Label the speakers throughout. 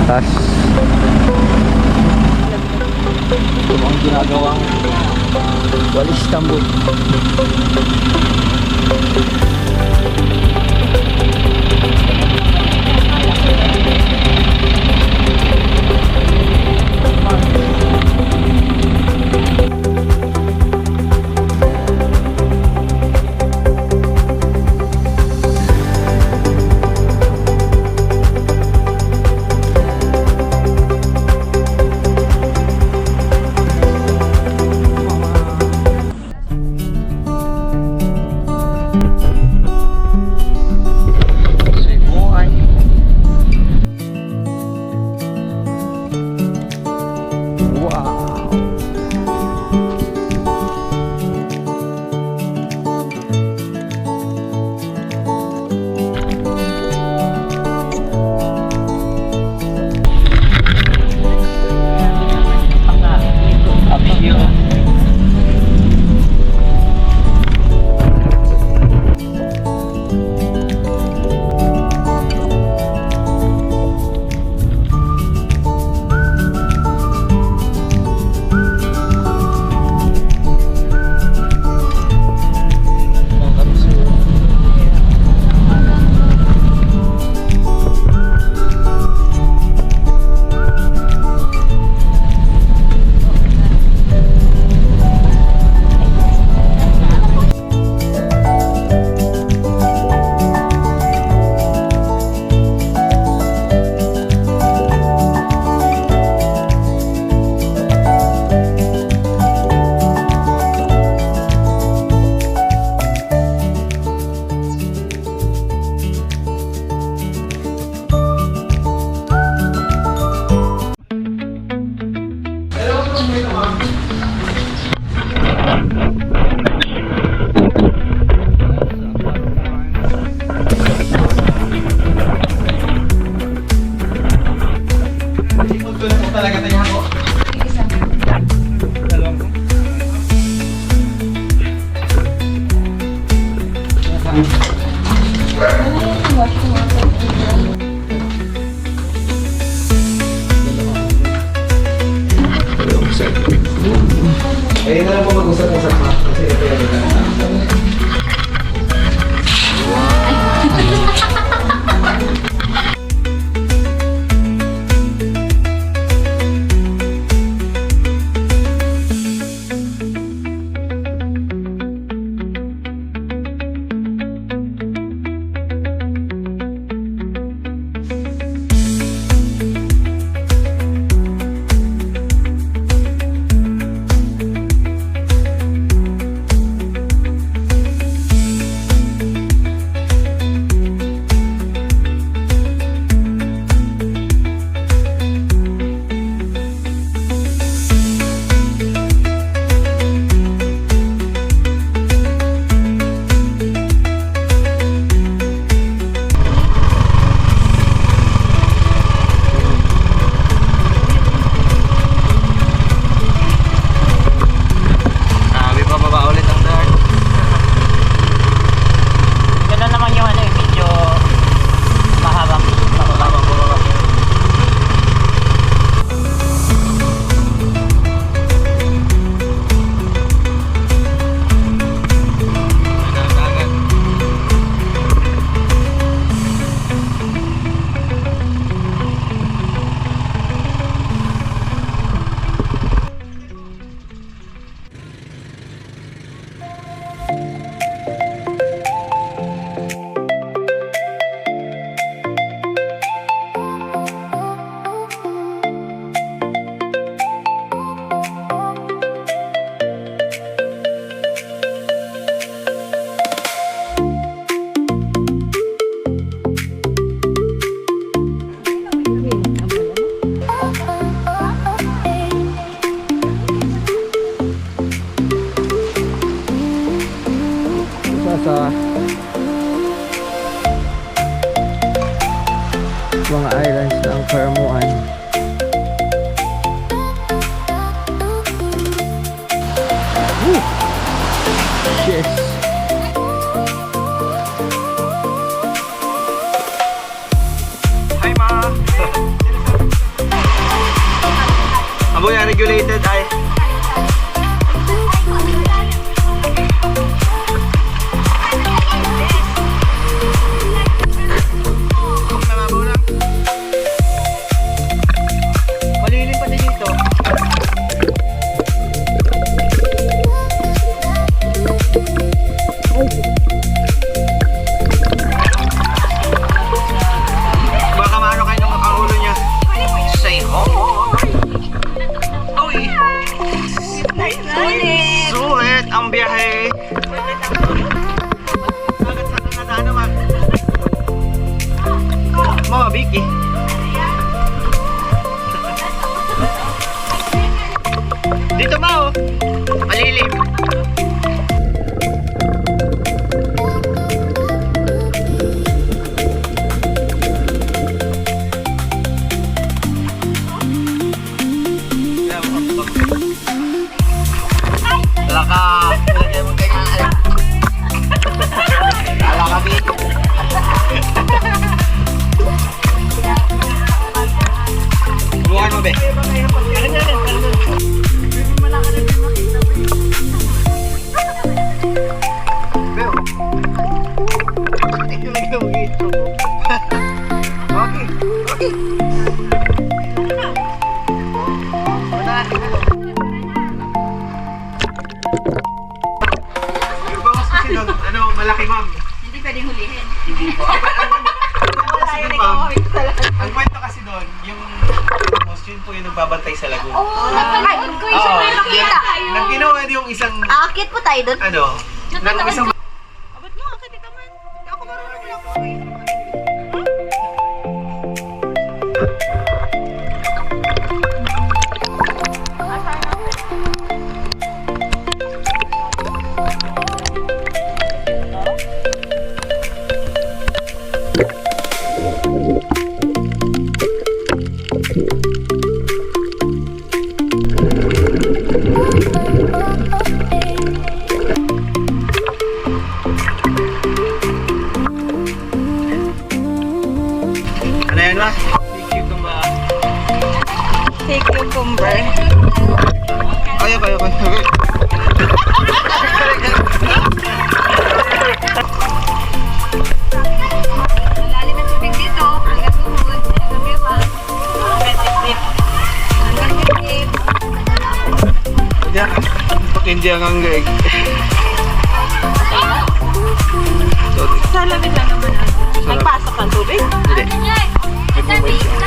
Speaker 1: gatas. Ito ang ginagawang walis tambol.
Speaker 2: Ayun na lang po mag-usap-usap pa. Kasi ito yung
Speaker 1: sa mga islands ng Karamuan. Yes.
Speaker 2: Hi, Ma!
Speaker 3: Mama Vicky. Dito ma oh. Malilim. Wala ka. Wala kayo mo tayo nga. Wala ka dito. Bukan mo be. Okay. Okay. Yung bawas kasi doon, ano, malaki ma'am.
Speaker 4: Hindi pwedeng hulihin.
Speaker 3: Hindi po.
Speaker 4: Wala yun,
Speaker 3: Ma'am,
Speaker 4: ikaw talaga.
Speaker 3: ang kwento kasi doon, yung boss yun po yung nagbabantay sa lagoon.
Speaker 4: Ay, ko yung
Speaker 3: Oo,
Speaker 4: may makita.
Speaker 3: nang ginawa yung isang,
Speaker 4: Aakit po tayo doon.
Speaker 3: ano, nang isang
Speaker 4: Abot mo, akit ka man. Hindi ako marunong lang po.
Speaker 3: ano yan ba? Thank you kung ba?
Speaker 4: Take cucumber.
Speaker 3: Kaya.
Speaker 4: Malalim ang tubig dito. Hanggang tuhod. Hanggang biwa. Hanggang dip-dip. Hanggang dip-dip.
Speaker 3: Diyan. Hindi ang hanggang. Sorry.
Speaker 4: Sa lamig lang naman natin. Nagpasok ng tubig?
Speaker 3: Hindi. Nagmumay siya.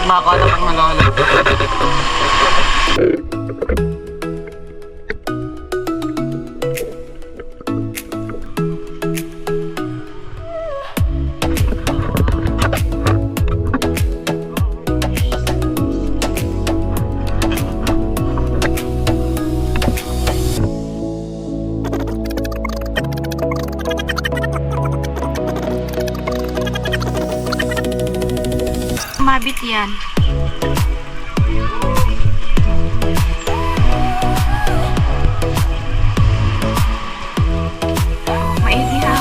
Speaker 3: Makakalap ang malalim.
Speaker 4: Mabit yan. Maigi ha.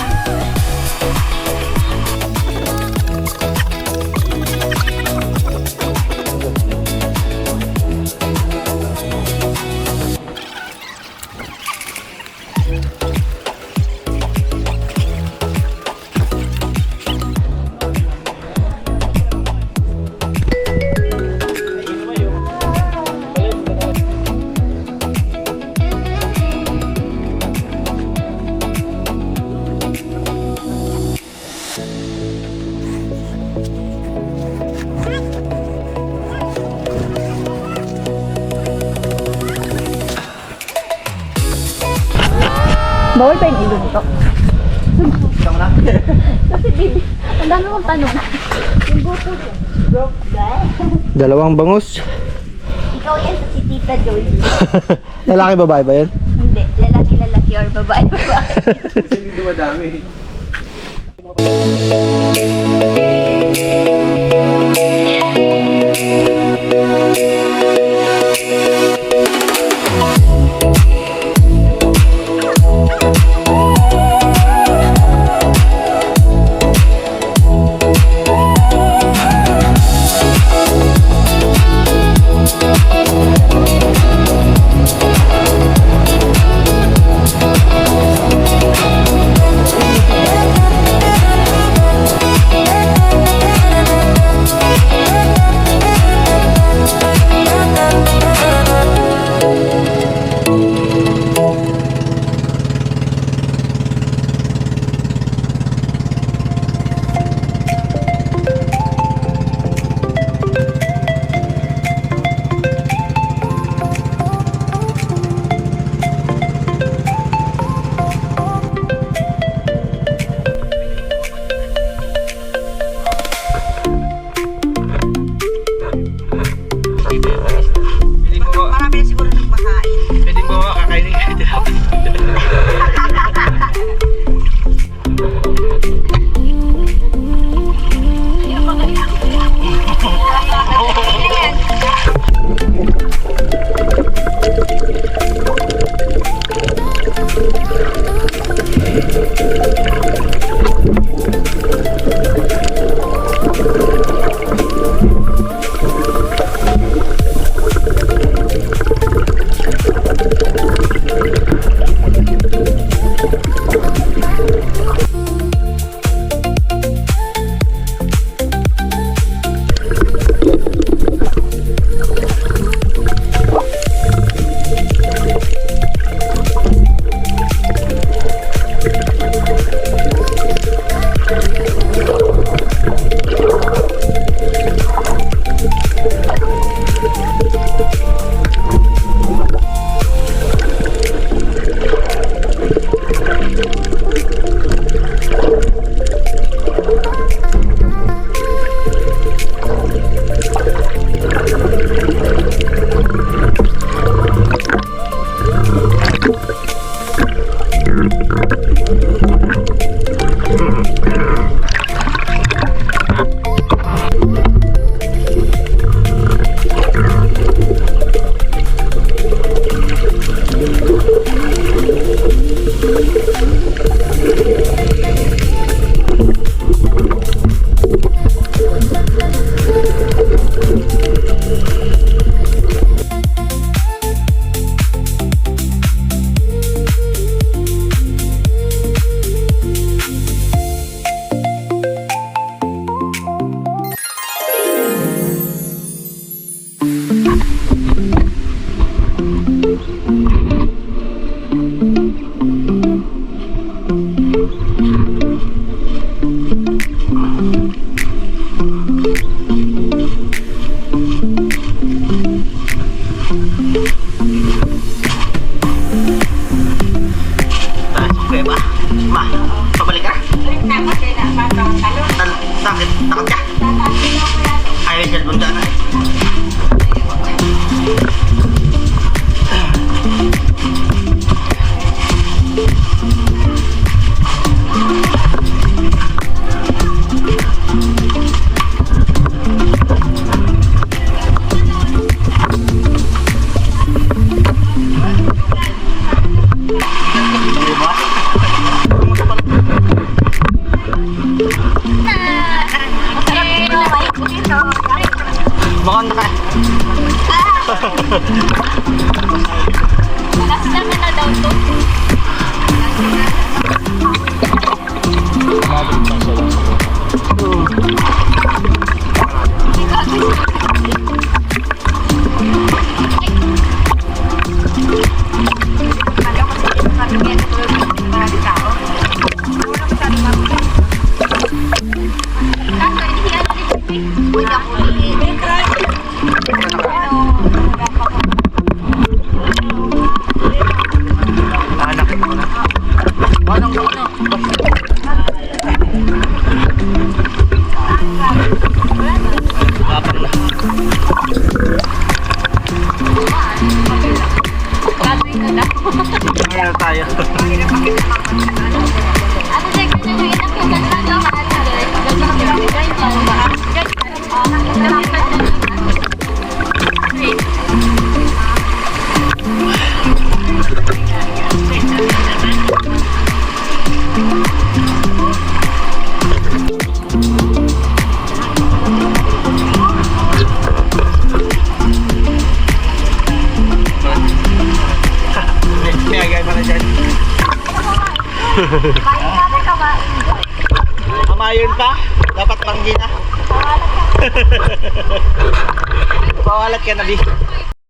Speaker 5: Bawal pa yung ilong to. Kasi baby, ang dami mong tanong. Yung buto ko.
Speaker 1: Dalawang bangus.
Speaker 5: Ikaw yan sa si Tita Joy.
Speaker 1: Lalaki babae ba yan?
Speaker 5: Hindi, lalaki or babae.
Speaker 2: Kasi hindi dumadami.
Speaker 4: Marami na siguro nagmakain.
Speaker 3: Pwede mo kakainin ka dito. Takot ka? Ayaw yung cellphone dyan eh. Mukhang iron pa. Dapat manggi na. Pawalat ka na, Bi.